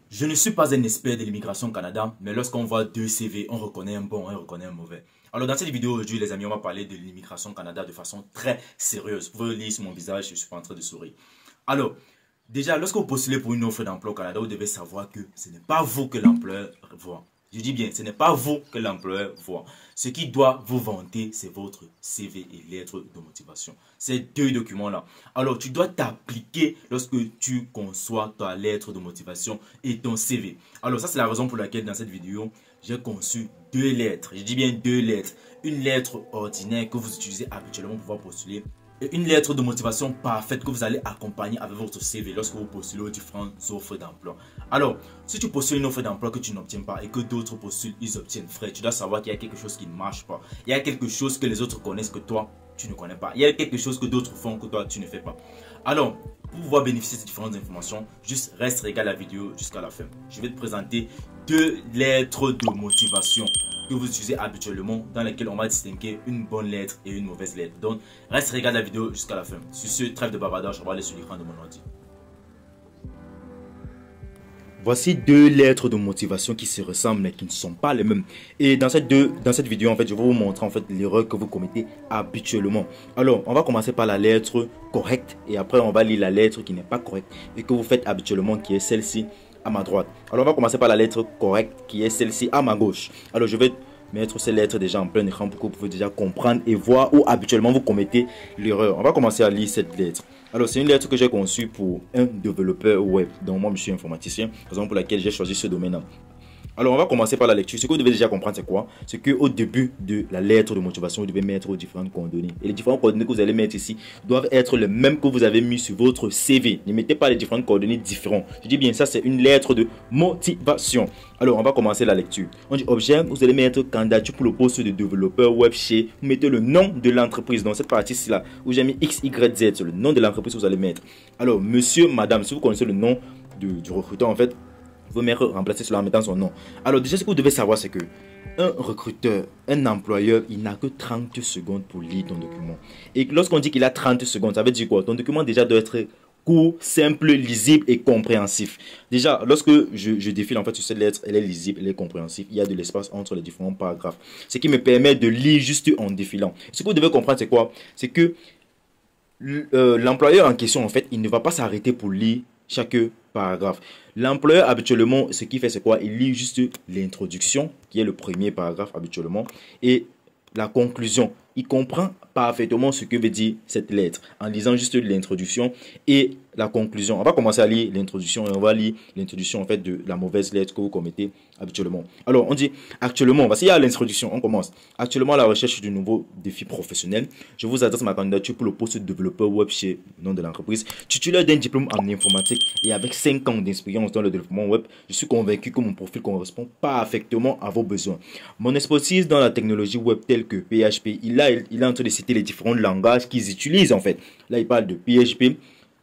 Je ne suis pas un expert de l'immigration au Canada, mais lorsqu'on voit deux CV, on reconnaît un bon et on reconnaît un mauvais. Alors dans cette vidéo aujourd'hui, les amis, on va parler de l'immigration au Canada de façon très sérieuse. Vous pouvez lire sur mon visage, je ne suis pas en train de sourire. Alors, déjà, lorsque vous postulez pour une offre d'emploi au Canada, vous devez savoir que ce n'est pas vous que l'employeur voit. Je dis bien, ce n'est pas vous que l'employeur voit. Ce qui doit vous vanter, c'est votre CV et lettre de motivation. Ces deux documents-là. Alors, tu dois t'appliquer lorsque tu conçois ta lettre de motivation et ton CV. Alors, ça, c'est la raison pour laquelle dans cette vidéo, j'ai conçu deux lettres. Je dis bien deux lettres. Une lettre ordinaire que vous utilisez habituellement pour pouvoir postuler et une lettre de motivation parfaite que vous allez accompagner avec votre CV lorsque vous postulez aux différentes offres d'emploi. Alors, si tu postules une offre d'emploi que tu n'obtiens pas et que d'autres postulent, ils obtiennent, frère, tu dois savoir qu'il y a quelque chose qui ne marche pas. Il y a quelque chose que les autres connaissent que toi, tu ne connais pas. Il y a quelque chose que d'autres font que toi, tu ne fais pas. Alors, pour pouvoir bénéficier de ces différentes informations, juste reste, regarde la vidéo jusqu'à la fin. Je vais te présenter deux lettres de motivation que vous utilisez habituellement, dans lesquelles on va distinguer une bonne lettre et une mauvaise lettre. Donc, reste, regarde la vidéo jusqu'à la fin. Sur ce, trêve de bavardage, on va aller sur l'écran de mon ordi. Voici deux lettres de motivation qui se ressemblent mais qui ne sont pas les mêmes. Et dans cette vidéo, en fait, je vais vous montrer en fait l'erreur que vous commettez habituellement. Alors, on va commencer par la lettre correcte et après on va lire la lettre qui n'est pas correcte et que vous faites habituellement, qui est celle-ci à ma droite. Alors, on va commencer par la lettre correcte qui est celle-ci à ma gauche. Alors, je vais mettre ces lettres déjà en plein écran pour que vous puissiez déjà comprendre et voir où habituellement vous commettez l'erreur. On va commencer à lire cette lettre. Alors, c'est une lettre que j'ai conçue pour un développeur web. Donc, moi, je suis informaticien, raison pour laquelle j'ai choisi ce domaine-là. Alors, on va commencer par la lecture. Ce que vous devez déjà comprendre, c'est quoi? C'est qu'au début de la lettre de motivation, vous devez mettre différentes coordonnées. Et les différentes coordonnées que vous allez mettre ici doivent être les mêmes que vous avez mis sur votre CV. Ne mettez pas les différentes coordonnées différentes. Je dis bien, ça, c'est une lettre de motivation. Alors, on va commencer la lecture. On dit objet, vous allez mettre candidature pour le poste de développeur web chez. Vous mettez le nom de l'entreprise. Dans cette partie-ci là, où j'ai mis X, Y, Z, c'est le nom de l'entreprise que vous allez mettre. Alors, monsieur, madame, si vous connaissez le nom du recruteur, en fait, vous pouvez remplacer cela en mettant son nom. Alors déjà, ce que vous devez savoir, c'est que un recruteur, un employeur, il n'a que 30 secondes pour lire ton document. Et lorsqu'on dit qu'il a 30 secondes, ça veut dire quoi? Ton document déjà doit être court, simple, lisible et compréhensif. Déjà, lorsque je défile en fait sur cette lettre, elle est lisible, elle est compréhensive. Il y a de l'espace entre les différents paragraphes. Ce qui me permet de lire juste en défilant. Ce que vous devez comprendre, c'est quoi? C'est que l'employeur en question, en fait, il ne va pas s'arrêter pour lire chaque paragraphe. L'employeur, habituellement, ce qu'il fait, c'est quoi? Il lit juste l'introduction, qui est le premier paragraphe habituellement, et la conclusion. Il comprend parfaitement ce que veut dire cette lettre en lisant juste l'introduction et la conclusion. On va commencer à lire l'introduction et on va lire l'introduction en fait de la mauvaise lettre que vous commettez habituellement. Alors, on dit actuellement, voici l'introduction, on commence. Actuellement, à la recherche de nouveaux défis professionnels, je vous adresse ma candidature pour le poste de développeur web chez le nom de l'entreprise. Titulaire d'un diplôme en informatique et avec 5 ans d'expérience dans le développement web, je suis convaincu que mon profil correspond parfaitement à vos besoins. Mon expertise dans la technologie web telle que PHP, il est en train de citer les différents langages qu'ils utilisent en fait. Là, il parle de PHP,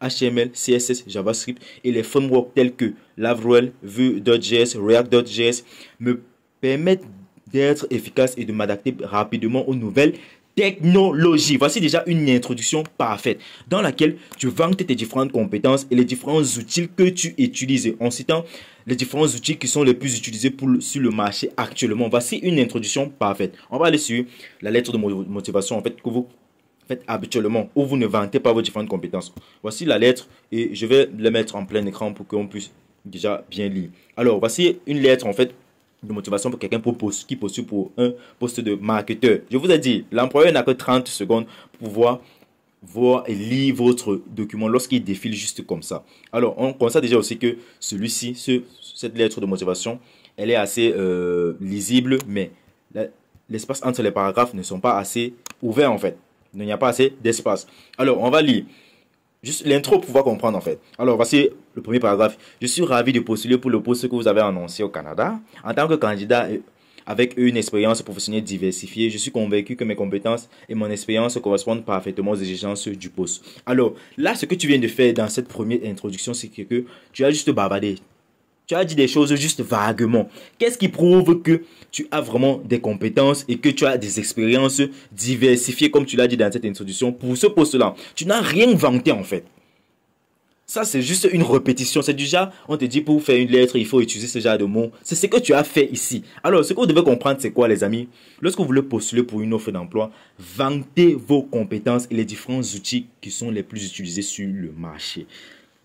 HTML, CSS, JavaScript et les frameworks tels que Laravel, Vue.js, React.js me permettent d'être efficace et de m'adapter rapidement aux nouvelles technologies. Voici déjà une introduction parfaite dans laquelle tu vantes tes différentes compétences et les différents outils que tu utilises en citant les différents outils qui sont les plus utilisés sur le marché actuellement. Voici une introduction parfaite. On va aller sur la lettre de motivation en fait que vous faites habituellement où vous ne vantez pas vos différentes compétences. Voici la lettre et je vais la mettre en plein écran pour qu'on puisse déjà bien lire. Alors, voici une lettre en fait de motivation pour quelqu'un qui postule pour un poste de marketeur. Je vous ai dit, l'employeur n'a que 30 secondes pour pouvoir voir et lire votre document lorsqu'il défile juste comme ça. Alors, on constate déjà aussi que celui-ci, cette lettre de motivation, elle est assez lisible, mais l'espace entre les paragraphes ne sont pas assez ouverts en fait. Il n'y a pas assez d'espace. Alors, on va lire juste l'intro pour pouvoir comprendre en fait. Alors, voici le premier paragraphe. Je suis ravi de postuler pour le poste que vous avez annoncé au Canada. En tant que candidat avec une expérience professionnelle diversifiée, je suis convaincu que mes compétences et mon expérience correspondent parfaitement aux exigences du poste. Alors, là, ce que tu viens de faire dans cette première introduction, c'est que tu as juste bavardé. Tu as dit des choses juste vaguement. Qu'est-ce qui prouve que tu as vraiment des compétences et que tu as des expériences diversifiées, comme tu l'as dit dans cette introduction, pour ce poste-là? Tu n'as rien vanté en fait. Ça, c'est juste une répétition. C'est du genre, on te dit pour faire une lettre, il faut utiliser ce genre de mots. C'est ce que tu as fait ici. Alors, ce que vous devez comprendre, c'est quoi, les amis? Lorsque vous voulez postuler pour une offre d'emploi, vantez vos compétences et les différents outils qui sont les plus utilisés sur le marché.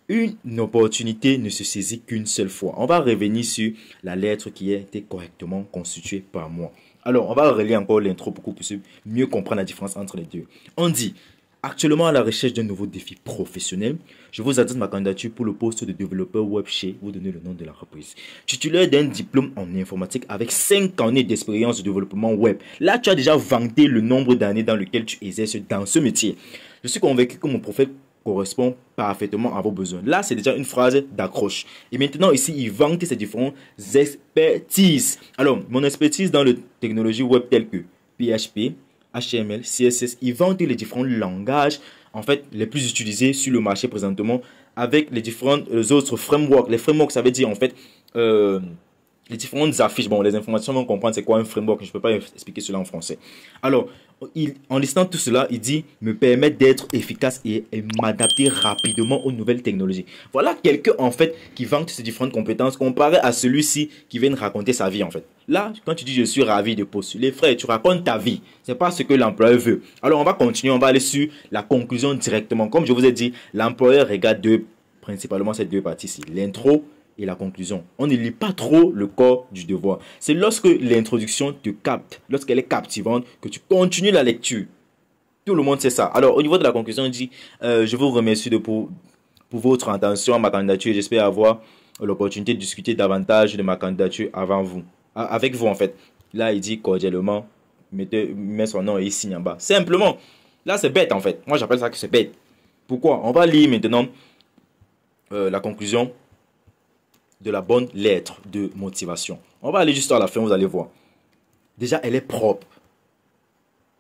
Une opportunité ne se saisit qu'une seule fois. On va revenir sur la lettre qui a été correctement constituée par moi. Alors, on va relire encore l'intro pour que vous puissiez mieux comprendre la différence entre les deux. On dit, actuellement à la recherche d'un nouveau défi professionnel, je vous adresse ma candidature pour le poste de développeur web chez, vous donnez le nom de l'entreprise. Titulaire d'un diplôme en informatique avec 5 années d'expérience de développement web. Là, tu as déjà vanté le nombre d'années dans lequel tu exerces dans ce métier. Je suis convaincu que mon profil correspond parfaitement à vos besoins. Là, c'est déjà une phrase d'accroche. Et maintenant, ici, il vante ses différentes expertises. Alors, mon expertise dans les technologies web telles que PHP, HTML, CSS, il vante les différents langages, en fait, les plus utilisés sur le marché présentement, avec les différents autres frameworks. Les frameworks, ça veut dire, en fait, les différentes affiches. Bon, les informations vont comprendre c'est quoi un framework. Je ne peux pas expliquer cela en français. Alors, en listant tout cela, il dit me permettre d'être efficace et m'adapter rapidement aux nouvelles technologies. Voilà quelqu'un en fait qui vante ses différentes compétences comparé à celui-ci qui vient de raconter sa vie en fait. Là, quand tu dis je suis ravi de postuler, frère, tu racontes ta vie. C'est pas ce que l'employeur veut. Alors, on va continuer, on va aller sur la conclusion directement. Comme je vous ai dit, l'employeur regarde principalement ces deux parties-ci. L'intro et la conclusion. On ne lit pas trop le corps du devoir. C'est lorsque l'introduction te capte, lorsqu'elle est captivante, que tu continues la lecture. Tout le monde sait ça. Alors, au niveau de la conclusion, on dit je vous remercie pour votre attention à ma candidature. J'espère avoir l'opportunité de discuter davantage de ma candidature avec vous en fait. Là, il dit cordialement, met son nom et il signe en bas. Simplement. Là, c'est bête en fait. Moi, j'appelle ça que c'est bête. Pourquoi? On va lire maintenant la conclusion de la bonne lettre de motivation. On va aller juste à la fin, vous allez voir. Déjà, elle est propre.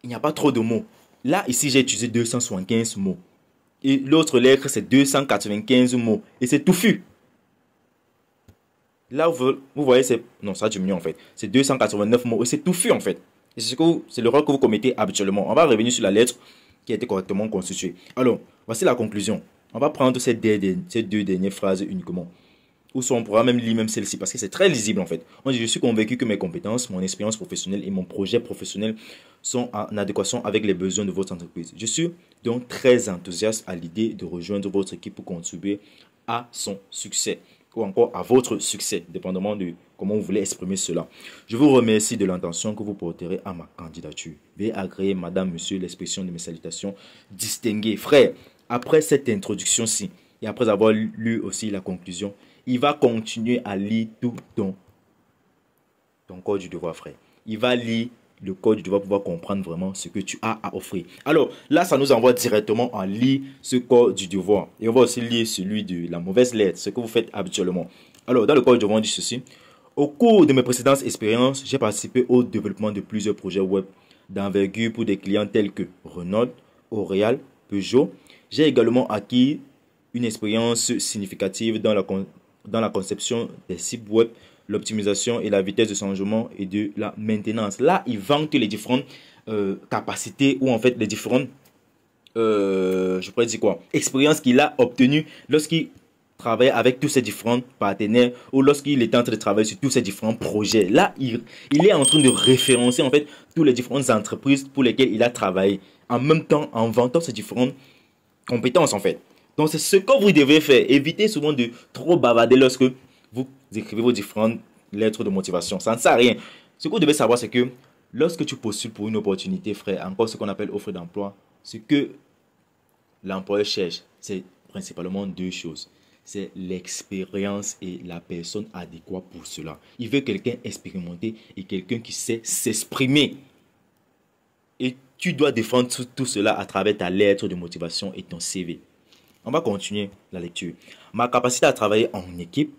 Il n'y a pas trop de mots. Là, ici, j'ai utilisé 275 mots. Et l'autre lettre, c'est 295 mots. Et c'est touffu. Là, vous voyez, non, ça diminue en fait. C'est 289 mots et c'est touffu en fait. Et c'est l'erreur que vous commettez habituellement. On va revenir sur la lettre qui a été correctement constituée. Alors, voici la conclusion. On va prendre ces deux dernières phrases uniquement. Ou soit on pourra même lire même celle-ci parce que c'est très lisible en fait. On dit je suis convaincu que mes compétences, mon expérience professionnelle et mon projet professionnel sont en adéquation avec les besoins de votre entreprise. Je suis donc très enthousiaste à l'idée de rejoindre votre équipe pour contribuer à son succès ou encore à votre succès, dépendamment de comment vous voulez exprimer cela. Je vous remercie de l'intention que vous porterez à ma candidature. Veuillez agréer, madame, monsieur, l'expression de mes salutations distinguées. Frère, après cette introduction-ci et après avoir lu aussi la conclusion, il va continuer à lire tout ton corps du devoir, frère. Il va lire le corps du devoir pour pouvoir comprendre vraiment ce que tu as à offrir. Alors, là, ça nous envoie directement à lire ce corps du devoir. Et on va aussi lire celui de la mauvaise lettre, ce que vous faites habituellement. Alors, dans le corps du devoir, on dit ceci. Au cours de mes précédentes expériences, j'ai participé au développement de plusieurs projets web d'envergure pour des clients tels que Renault, L'Oréal, Peugeot. J'ai également acquis une expérience significative dans la conception des sites web, l'optimisation et la vitesse de changement et de la maintenance. Là, il vante les différentes capacités ou en fait les différentes, je pourrais dire quoi, expériences qu'il a obtenues lorsqu'il travaille avec tous ces différents partenaires ou lorsqu'il est en train de travailler sur tous ces différents projets. Là, il est en train de référencer en fait toutes les différentes entreprises pour lesquelles il a travaillé en même temps en vantant ces différentes compétences en fait. Donc, c'est ce que vous devez faire. Évitez souvent de trop bavarder lorsque vous écrivez vos différentes lettres de motivation. Ça ne sert à rien. Ce que vous devez savoir, c'est que lorsque tu postules pour une opportunité, frère, encore ce qu'on appelle offre d'emploi, ce que l'employeur cherche, c'est principalement deux choses. C'est l'expérience et la personne adéquate pour cela. Il veut quelqu'un expérimenté et quelqu'un qui sait s'exprimer. Et tu dois défendre tout cela à travers ta lettre de motivation et ton CV. On va continuer la lecture. Ma capacité à travailler en équipe,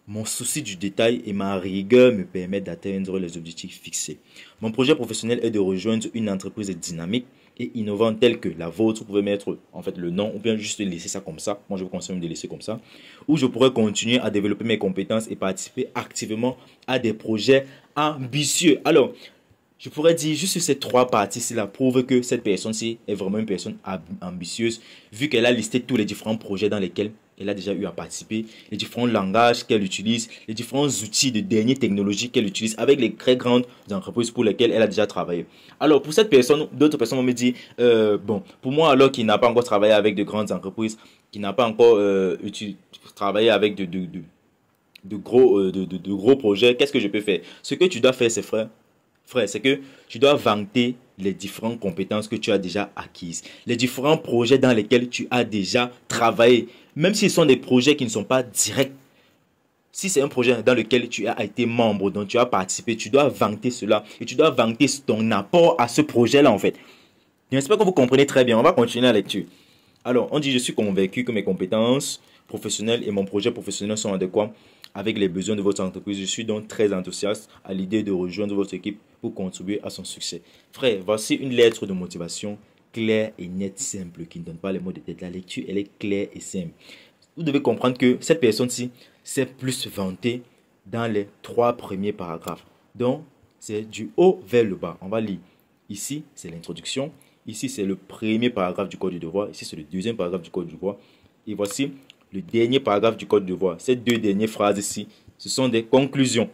mon souci du détail et ma rigueur me permettent d'atteindre les objectifs fixés. Mon projet professionnel est de rejoindre une entreprise dynamique et innovante telle que la vôtre. Vous pouvez mettre en fait le nom ou bien juste laisser ça comme ça. Moi, je vous conseille de laisser comme ça. Où je pourrais continuer à développer mes compétences et participer activement à des projets ambitieux. Alors, je pourrais dire juste ces trois parties-ci là prouvent que cette personne-ci est vraiment une personne ambitieuse vu qu'elle a listé tous les différents projets dans lesquels elle a déjà eu à participer, les différents langages qu'elle utilise, les différents outils de dernière technologie qu'elle utilise avec les très grandes entreprises pour lesquelles elle a déjà travaillé. Alors, pour cette personne, d'autres personnes vont me dire, bon, pour moi, alors qui n'a pas encore travaillé avec de grandes entreprises, qui n'a pas encore travaillé avec de gros projets, qu'est-ce que je peux faire? Ce que tu dois faire, c'est frère, c'est que tu dois vanter les différentes compétences que tu as déjà acquises, les différents projets dans lesquels tu as déjà travaillé, même s'ils sont des projets qui ne sont pas directs. Si c'est un projet dans lequel tu as été membre, dont tu as participé, tu dois vanter cela et tu dois vanter ton apport à ce projet-là en fait. J'espère que vous comprenez très bien. On va continuer la lecture. Alors, on dit, je suis convaincu que mes compétences professionnelles et mon projet professionnel sont adéquats avec les besoins de votre entreprise. Je suis donc très enthousiaste à l'idée de rejoindre votre équipe pour contribuer à son succès. Frère, voici une lettre de motivation claire et nette, simple, qui ne donne pas les mots de tête. La lecture, elle est claire et simple. Vous devez comprendre que cette personne-ci s'est plus vantée dans les 3 premiers paragraphes. Donc, c'est du haut vers le bas. On va lire. Ici, c'est l'introduction. Ici, c'est le premier paragraphe du code du devoir. Ici, c'est le deuxième paragraphe du code du devoir. Et voici le dernier paragraphe du code du devoir. Ces deux dernières phrases ici, ce sont des conclusions.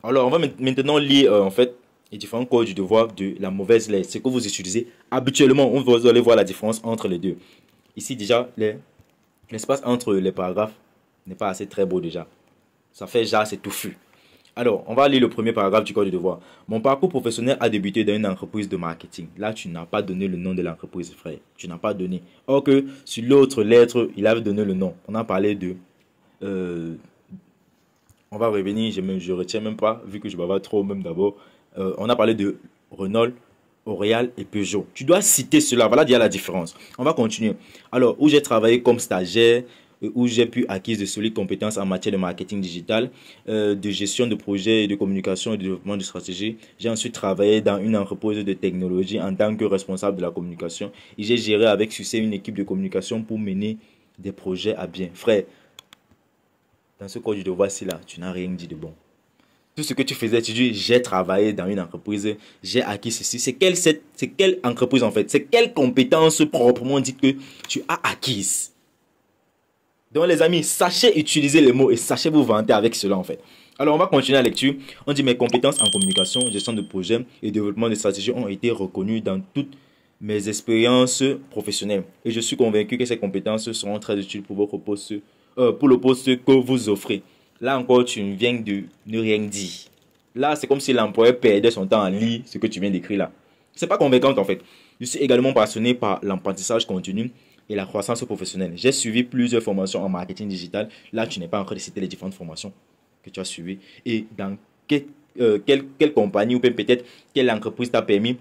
Alors, on va maintenant lire en fait les différents codes du devoir de la mauvaise lettre. Ce que vous utilisez habituellement. Vous allez voir la différence entre les deux. Ici, déjà, l'espace entre les paragraphes n'est pas assez très beau déjà. Ça fait genre, c'est touffu. Alors, on va lire le premier paragraphe du code du devoir. Mon parcours professionnel a débuté dans une entreprise de marketing. Là, tu n'as pas donné le nom de l'entreprise, frère. Tu n'as pas donné. Or que sur l'autre lettre, il avait donné le nom. On a parlé de... on va revenir, je ne retiens même pas, vu que je bavard trop même d'abord. On a parlé de Renault, L'Oréal et Peugeot. Tu dois citer cela. Voilà déjà la différence. On va continuer. Alors, où j'ai travaillé comme stagiaire, où j'ai pu acquérir de solides compétences en matière de marketing digital, de gestion de projets, de communication et de développement de stratégie. J'ai ensuite travaillé dans une entreprise de technologie en tant que responsable de la communication et j'ai géré avec succès une équipe de communication pour mener des projets à bien. Frère, dans ce code du devoir-ci là, tu n'as rien dit de bon. Tout ce que tu faisais, tu dis, j'ai travaillé dans une entreprise, j'ai acquis ceci. C'est quelle entreprise en fait? C'est quelle compétence proprement dit que tu as acquise? Donc les amis, sachez utiliser les mots et sachez vous vanter avec cela en fait. Alors on va continuer la lecture. On dit mes compétences en communication, gestion de projet et développement de stratégies ont été reconnues dans toutes mes expériences professionnelles. Et je suis convaincu que ces compétences seront très utiles pour votre poste, pour le poste que vous offrez. Là encore, tu viens de ne rien dire. Là, c'est comme si l'employeur perdait son temps à lire ce que tu viens d'écrire là. C'est pas convaincant en fait. Je suis également passionné par l'apprentissage continu et la croissance professionnelle. J'ai suivi plusieurs formations en marketing digital. Là, tu n'es pas encore de citer les différentes formations que tu as suivies. Et dans quelle compagnie ou bien peut-être quelle entreprise t'a permis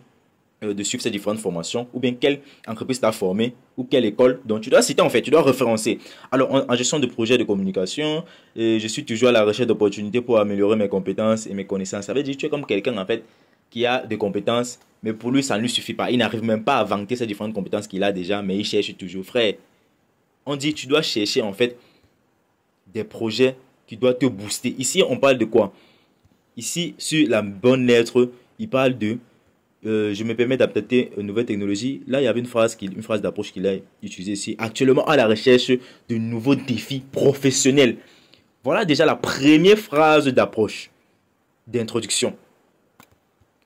de suivre ces différentes formations, ou bien quelle entreprise t'a formé, ou quelle école. Donc tu dois citer en fait, tu dois référencer. Alors en gestion de projet de communication, je suis toujours à la recherche d'opportunités pour améliorer mes compétences et mes connaissances. Ça veut dire que tu es comme quelqu'un en fait qui a des compétences, mais pour lui ça ne lui suffit pas. Il n'arrive même pas à vanter ces différentes compétences qu'il a déjà, mais il cherche toujours. Frère, on dit tu dois chercher en fait des projets qui doivent te booster. Ici on parle de quoi? Ici sur la bonne lettre, il parle de je me permets d'adapter une nouvelle technologie. Là, il y avait une phrase d'approche qu'il a utilisée ici. Actuellement, à la recherche de nouveaux défis professionnels. Voilà déjà la première phrase d'approche, d'introduction.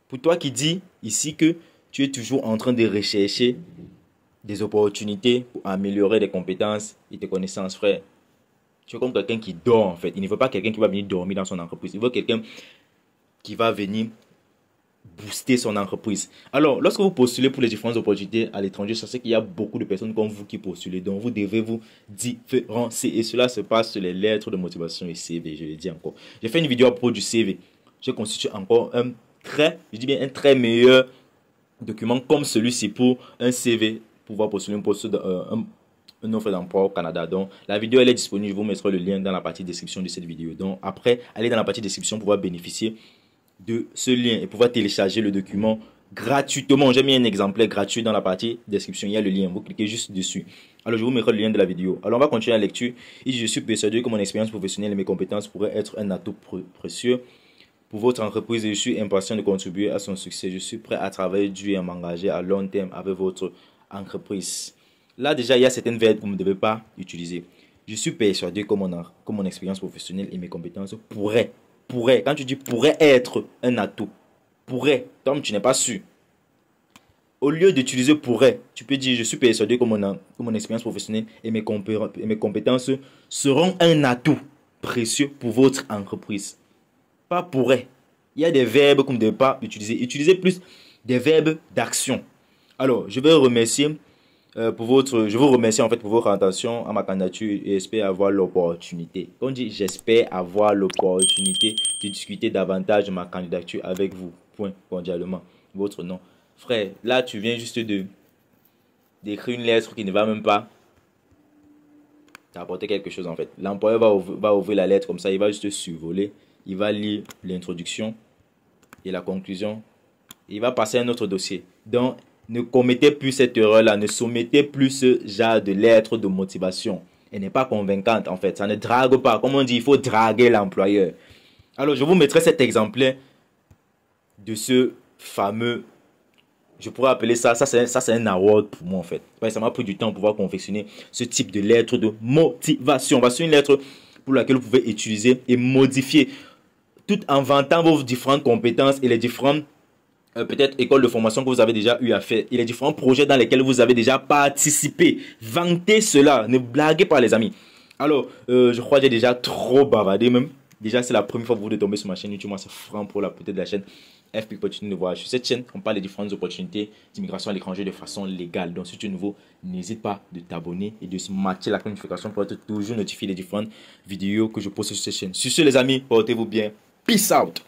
Pour toi qui dis ici que tu es toujours en train de rechercher des opportunités pour améliorer tes compétences et tes connaissances, frère. Tu es comme quelqu'un qui dort en fait. Il ne veut pas quelqu'un qui va venir dormir dans son entreprise. Il veut quelqu'un qui va venir booster son entreprise. Alors, lorsque vous postulez pour les différentes opportunités à l'étranger, sachez qu'il y a beaucoup de personnes comme vous qui postulent. Donc, vous devez vous différencier. Et cela se passe sur les lettres de motivation et CV, je le dis encore. J'ai fait une vidéo à propos du CV. Je constitue encore un très meilleur document comme celui-ci pour un CV, pour pouvoir postuler un poste une offre d'emploi au Canada. Donc, la vidéo, elle est disponible. Je vous mettrai le lien dans la partie description de cette vidéo. Donc, après, allez dans la partie description pour pouvoir bénéficier de ce lien et pouvoir télécharger le document gratuitement. J'ai mis un exemplaire gratuit dans la partie description. Il y a le lien. Vous cliquez juste dessus. Alors, je vous mettrai le lien de la vidéo. Alors, on va continuer la lecture. Et je suis persuadé que mon expérience professionnelle et mes compétences pourraient être un atout précieux pour votre entreprise et je suis impatient de contribuer à son succès. Je suis prêt à travailler dur et à m'engager à long terme avec votre entreprise. Là, déjà, il y a certaines verbes que vous ne devez pas utiliser. Je suis persuadé que mon expérience professionnelle et mes compétences pourraient, quand tu dis pourrait être un atout, pourrait, comme tu n'es pas sûr. Au lieu d'utiliser pourrait, tu peux dire je suis persuadé que mon expérience professionnelle et mes compétences seront un atout précieux pour votre entreprise. Pas pourrait. Il y a des verbes que vous ne devez pas utiliser. Utilisez plus des verbes d'action. Alors, je vous remercie en fait pour votre attention à ma candidature et j'espère avoir l'opportunité. Quand on dit j'espère avoir l'opportunité de discuter davantage de ma candidature avec vous. Point cordialement. Votre nom. Frère, là tu viens juste d'écrire une lettre qui ne va même pas t'apporter quelque chose en fait. L'employeur va ouvrir la lettre comme ça, il va juste survoler, il va lire l'introduction et la conclusion. Il va passer à un autre dossier. Donc, ne commettez plus cette erreur-là. Ne soumettez plus ce genre de lettre de motivation. Elle n'est pas convaincante, en fait. Ça ne drague pas. Comme on dit, il faut draguer l'employeur. Alors, je vous mettrai cet exemplaire de ce fameux... Je pourrais appeler ça c'est un award pour moi, en fait. Parce que ça m'a pris du temps pour pouvoir confectionner ce type de lettre de motivation. Voici une lettre pour laquelle vous pouvez utiliser et modifier tout en vantant vos différentes compétences et les différentes peut-être école de formation que vous avez déjà eu à faire et les différents projets dans lesquels vous avez déjà participé. Vantez cela, ne blaguez pas les amis. Alors, je crois que j'ai déjà trop bavardé même. Déjà, c'est la première fois que vous voulez tomber sur ma chaîne YouTube. Moi, c'est Franck pour la peut-être de la chaîne FP Opportunité de voir. Sur cette chaîne, on parle des différentes opportunités d'immigration à l'étranger de façon légale. Donc, si tu es nouveau, n'hésite pas de t'abonner et de se matcher la notification pour être toujours notifié des différentes vidéos que je poste sur cette chaîne. Sur ce, les amis, portez-vous bien. Peace out.